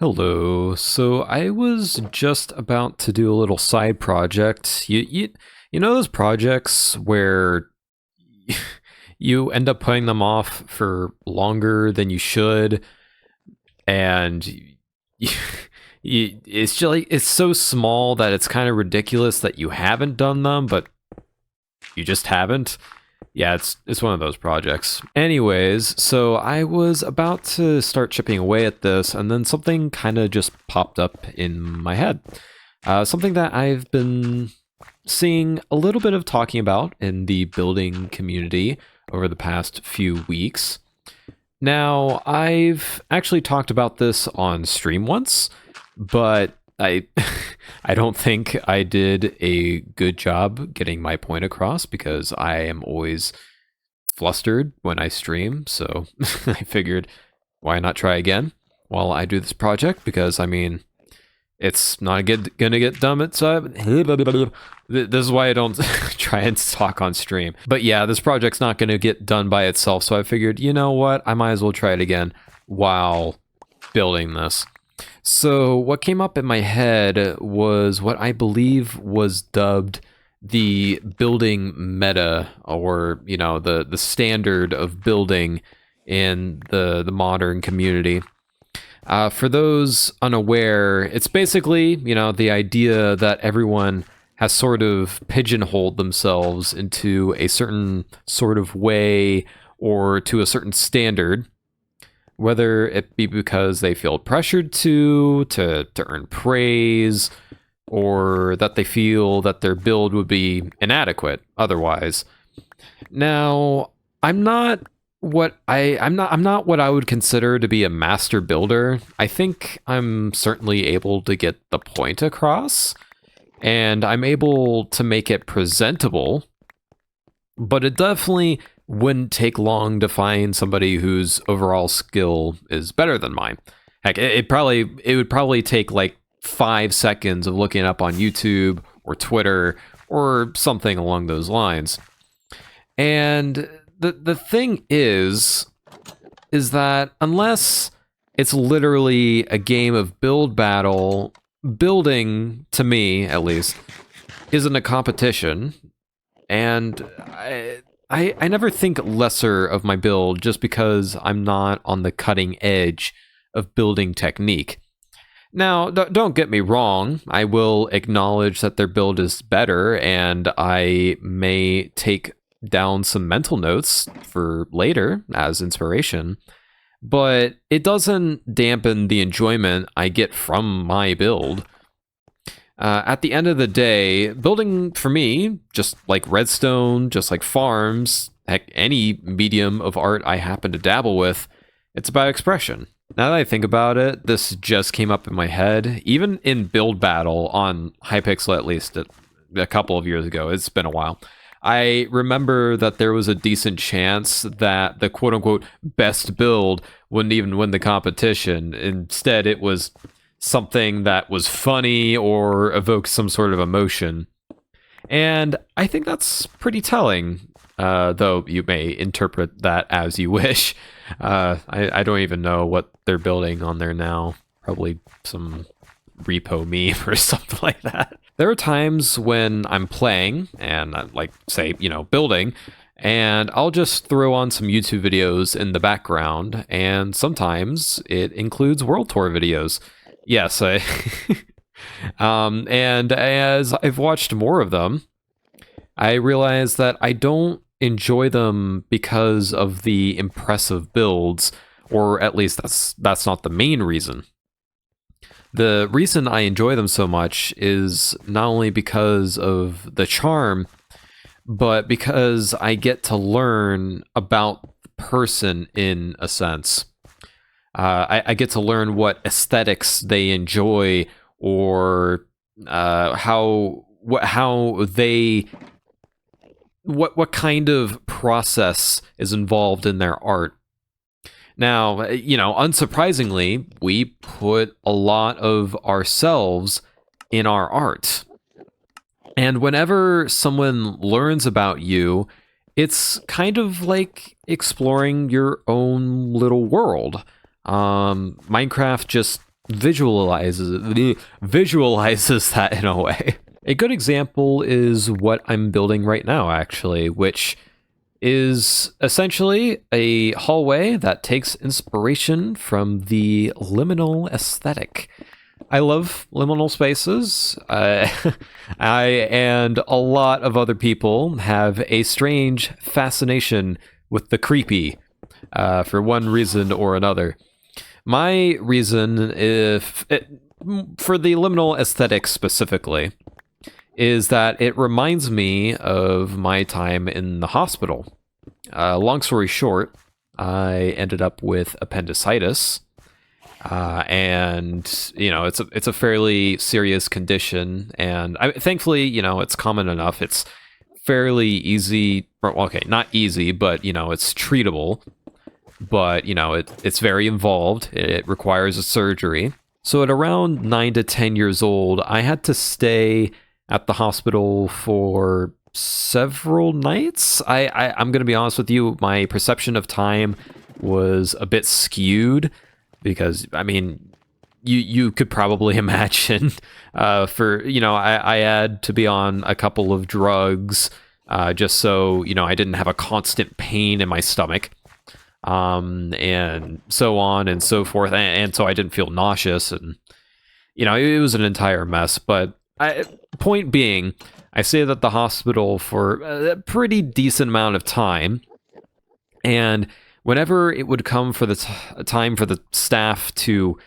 Hello. So I was just about to do a little side project. You know those projects where you end up putting them off for longer than you should, and it's just like it's so small that it's kind of ridiculous that you haven't done them, but you just haven't. Yeah, it's one of those projects. Anyways, so I was about to start chipping away at this, and then something kind of just popped up in my head. Something that I've been seeing a little bit of talking about in the building community over the past few weeks. Now, I've actually talked about this on stream once, but I I don't think I did a good job getting my point across because I am always flustered when I stream, so I figured why not try again while I do this project because I mean it's not gonna get done. It's this is why I don't try and talk on stream. But yeah, this project's not gonna get done by itself, so I figured, you know what, I might as well try it again while building this. So what came up in my head was what I believe was dubbed the building meta, or the standard of building in the modern community. For those unaware, it's basically the idea that everyone has sort of pigeonholed themselves into a certain sort of way or to a certain standard, whether it be because they feel pressured to earn praise, or that they feel that their build would be inadequate otherwise. Now, I'm not what I would consider to be a master builder. I think I'm certainly able to get the point across, and I'm able to make it presentable, but it definitely wouldn't take long to find somebody whose overall skill is better than mine. Heck, it would probably take like 5 seconds of looking up on YouTube or Twitter or something along those lines. And the thing is that unless it's literally a game of build battle, building, to me at least, isn't a competition. And I never think lesser of my build just because I'm not on the cutting edge of building technique. Now, don't get me wrong, I will acknowledge that their build is better, and I may take down some mental notes for later as inspiration, but it doesn't dampen the enjoyment I get from my build. At the end of the day, building for me, just like redstone, just like farms, heck, any medium of art I happen to dabble with, it's about expression. Now that I think about it, this just came up in my head. Even in build battle on Hypixel, at least a couple of years ago, it's been a while, I remember that there was a decent chance that the quote-unquote best build wouldn't even win the competition. Instead, it was something that was funny or evoked some sort of emotion. And I think that's pretty telling, though you may interpret that as you wish. I don't even know what they're building on there now. Probably some repo meme or something like that. There are times when I'm playing and say, building, and I'll just throw on some YouTube videos in the background, and sometimes it includes World Tour videos. Yes, and as I've watched more of them, I realize that I don't enjoy them because of the impressive builds, or at least that's not the main reason. The reason I enjoy them so much is not only because of the charm, but because I get to learn about the person in a sense. I get to learn what aesthetics they enjoy, or how they what kind of process is involved in their art. Now, unsurprisingly, we put a lot of ourselves in our art. And whenever someone learns about you, it's kind of like exploring your own little world. Minecraft just visualizes that in a way. A good example is what I'm building right now, actually, which is essentially a hallway that takes inspiration from the liminal aesthetic. I love liminal spaces. I and a lot of other people have a strange fascination with the creepy, for one reason or another. My reason, for the liminal aesthetic specifically, is that it reminds me of my time in the hospital. Long story short, I ended up with appendicitis, and it's a fairly serious condition, and thankfully it's common enough. It's fairly easy. Well, okay, not easy, but it's treatable. But it's very involved. It requires a surgery. So at around 9 to 10 years old, I had to stay at the hospital for several nights. I'm going to be honest with you, my perception of time was a bit skewed because, I mean, you could probably imagine I had to be on a couple of drugs just so, I didn't have a constant pain in my stomach. And so on and so forth. And so I didn't feel nauseous and, it was an entire mess. But point being, I stayed at the hospital for a pretty decent amount of time. And whenever it would come for the time for the staff to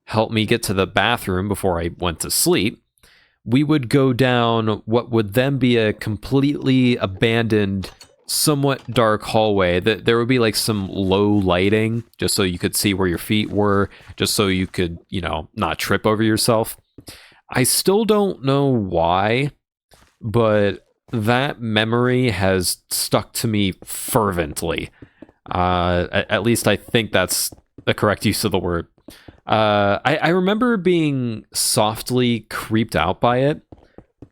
help me get to the bathroom before I went to sleep, we would go down what would then be a completely abandoned, somewhat dark hallway. That there would be like some low lighting just so you could see where your feet were, just so you could, not trip over yourself. I still don't know why, but that memory has stuck to me fervently. At least I think that's the correct use of the word. I remember being softly creeped out by it,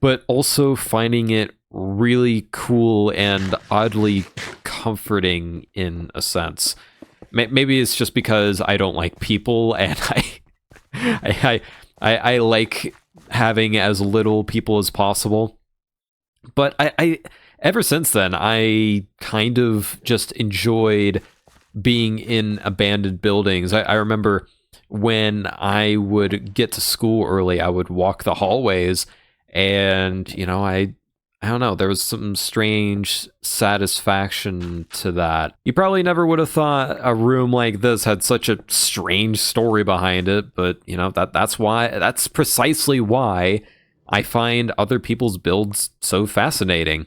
but also finding it really cool and oddly comforting in a sense. Maybe it's just because I don't like people, and I like having as little people as possible. But I ever since then, I kind of just enjoyed being in abandoned buildings. I remember when I would get to school early, I would walk the hallways, and I don't know, there was some strange satisfaction to that. You probably never would have thought a room like this had such a strange story behind it, but that's precisely why I find other people's builds so fascinating.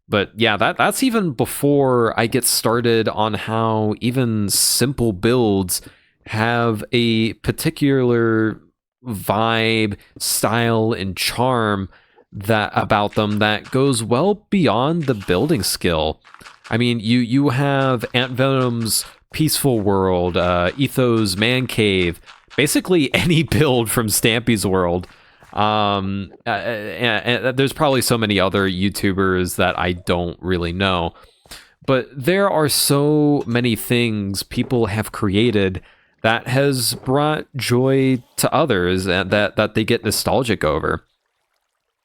But yeah, that's even before I get started on how even simple builds have a particular vibe, style, and charm that about them that goes well beyond the building skill. I mean, you have Ant Venom's Peaceful World, Etho's Man Cave, basically any build from Stampy's World. And there's probably so many other YouTubers that I don't really know, but there are so many things people have created that has brought joy to others and that they get nostalgic over.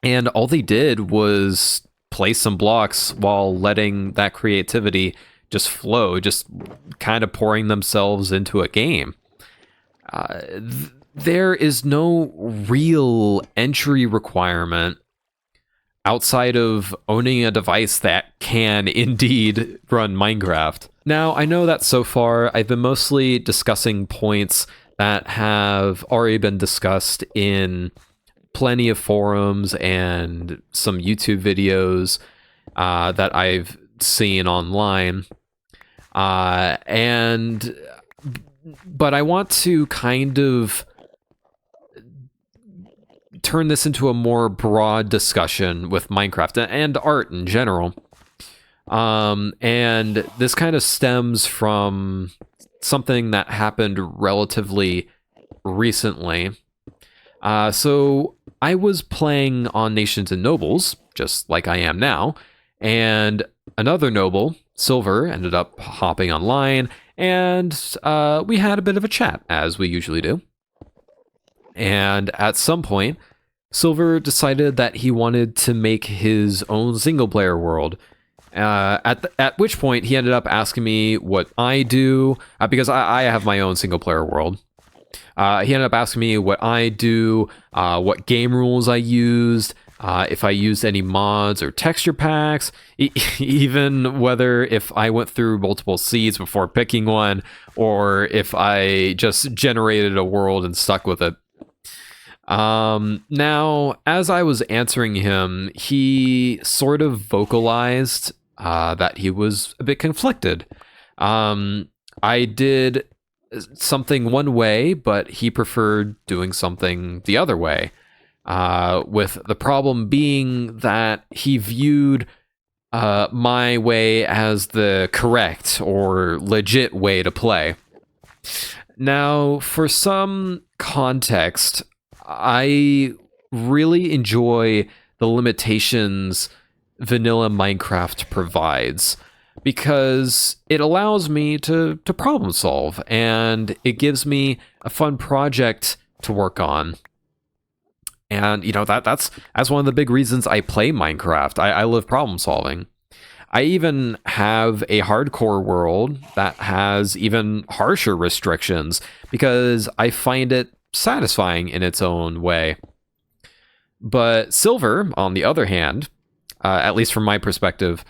And all they did was place some blocks while letting that creativity just flow, just kind of pouring themselves into a game. There is no real entry requirement outside of owning a device that can indeed run Minecraft. Now, I know that so far I've been mostly discussing points that have already been discussed in plenty of forums and some YouTube videos that I've seen online. But I want to kind of turn this into a more broad discussion with Minecraft and art in general. And this kind of stems from something that happened relatively recently. So I was playing on Nations and Nobles, just like I am now, and another noble, Silver, ended up hopping online, and we had a bit of a chat, as we usually do. And at some point, Silver decided that he wanted to make his own single player world. At which point he ended up asking me what I do, because I have my own single player world. He ended up asking me what I do, what game rules I used, if I used any mods or texture packs, even whether if I went through multiple seeds before picking one, or if I just generated a world and stuck with it. Now, as I was answering him, he sort of vocalized that he was a bit conflicted. I did something one way, but he preferred doing something the other way. With the problem being that he viewed my way as the correct or legit way to play. Now, for some context, I really enjoy the limitations vanilla Minecraft provides, because it allows me to problem solve, and it gives me a fun project to work on. And you know, that's one of the big reasons I play Minecraft. I love problem solving. I even have a hardcore world that has even harsher restrictions, because I find it satisfying in its own way. But Silver, on the other hand, at least from my perspective,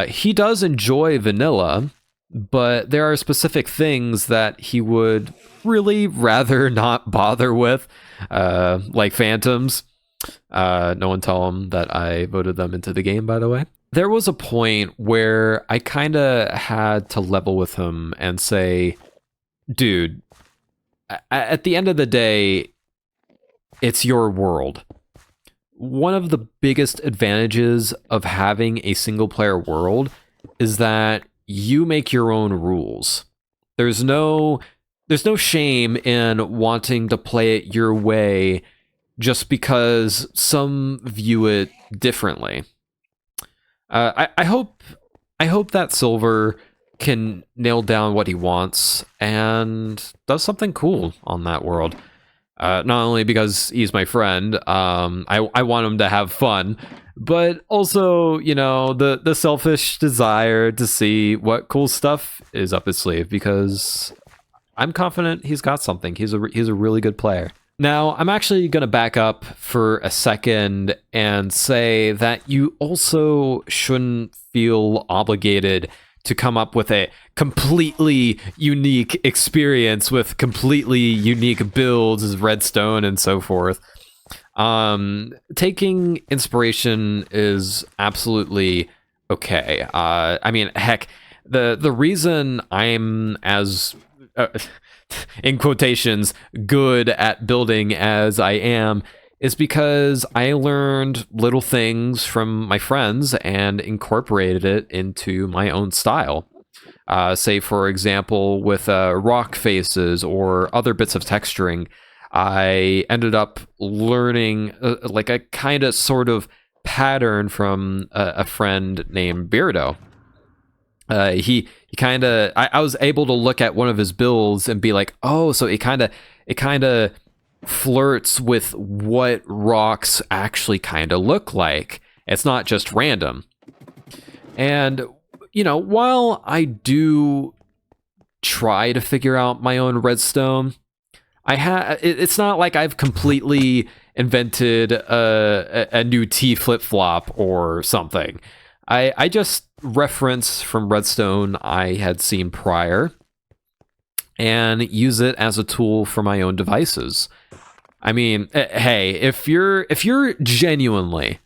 he does enjoy vanilla, but there are specific things that he would really rather not bother with, like phantoms. No one tell him that I voted them into the game, by the way. There was a point where I kind of had to level with him and say, dude, at the end of the day, it's your world. One of the biggest advantages of having a single player world is that you make your own rules. There's no shame in wanting to play it your way just because some view it differently. I hope that Silver can nail down what he wants and does something cool on that world. Not only because he's my friend, I want him to have fun, but also, you know, the selfish desire to see what cool stuff is up his sleeve, because I'm confident he's got something. He's a really good player. Now, I'm actually going to back up for a second and say that you also shouldn't feel obligated to come up with a completely unique experience with completely unique builds as redstone and so forth. Taking inspiration is absolutely okay. I mean, heck, the reason I'm as in quotations good at building as I am is because I learned little things from my friends and incorporated it into my own style. Say, for example, with rock faces or other bits of texturing, I ended up learning like a kind of sort of pattern from a friend named Beardo. He kind of, I was able to look at one of his builds and be like, oh, so it kind of flirts with what rocks actually kind of look like. It's not just random. And, you know, while I do try to figure out my own redstone, it's not like I've completely invented a new T flip-flop or something. I just reference from redstone I had seen prior and use it as a tool for my own devices. I mean, hey, if you're genuinely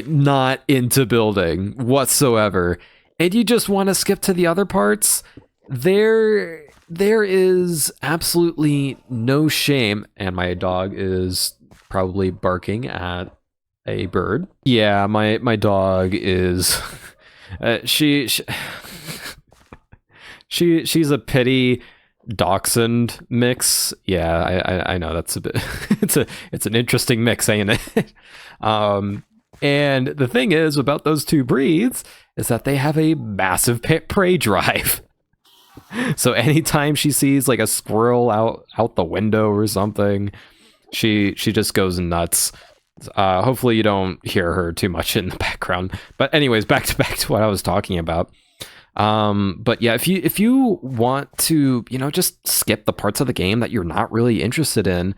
not into building whatsoever, and you just want to skip to the other parts, there is absolutely no shame. And my dog is probably barking at a bird. Yeah, my dog is she's a pity dachshund mix. Yeah, I know that's a bit it's an interesting mix, ain't it? And the thing is about those two breeds is that they have a massive prey drive. So anytime she sees like a squirrel out the window or something, she just goes nuts. Hopefully you don't hear her too much in the background. But anyways, back to what I was talking about. But yeah, if you want to, just skip the parts of the game that you're not really interested in,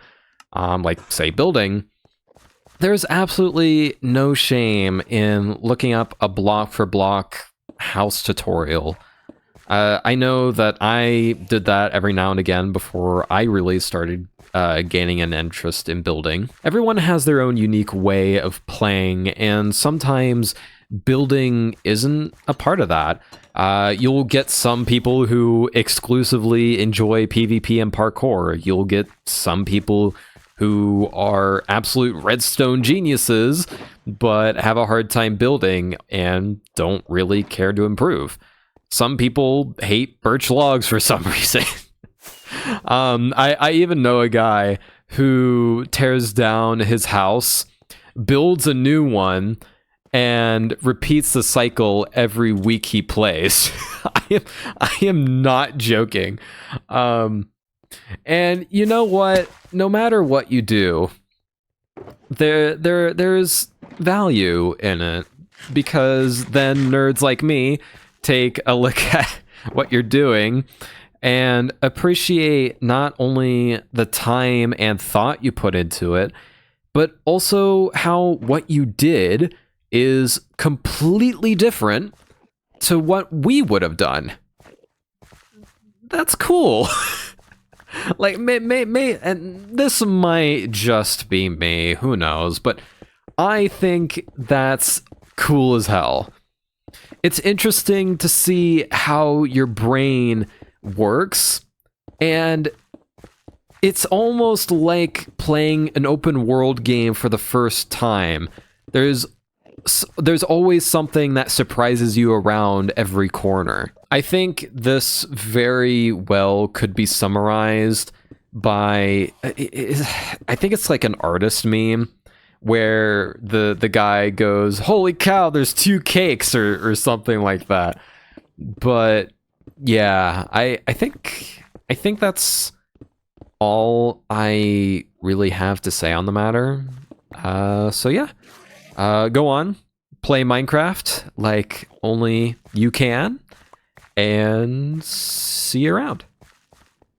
like say building, there's absolutely no shame in looking up a block for block house tutorial. I know that I did that every now and again before I really started gaining an interest in building. Everyone has their own unique way of playing, and sometimes building isn't a part of that. You'll get some people who exclusively enjoy PvP and parkour. You'll get some people who are absolute redstone geniuses, but have a hard time building and don't really care to improve. Some people hate birch logs for some reason. I even know a guy who tears down his house, builds a new one, and repeats the cycle every week he plays. I am not joking. And you know what? No matter what you do, there's value in it, because then nerds like me take a look at what you're doing and appreciate not only the time and thought you put into it, but also how what you did is completely different to what we would have done. That's cool. Like, and this might just be me, who knows, but I think that's cool as hell. It's interesting to see how your brain works, and it's almost like playing an open world game for the first time. There's always something that surprises you around every corner. I think this very well could be summarized by, I think it's like an artist meme, where the guy goes, "Holy cow, there's 2 cakes," or something like that. But yeah, I think that's all I really have to say on the matter. So yeah, go on, play Minecraft like only you can, and see you around.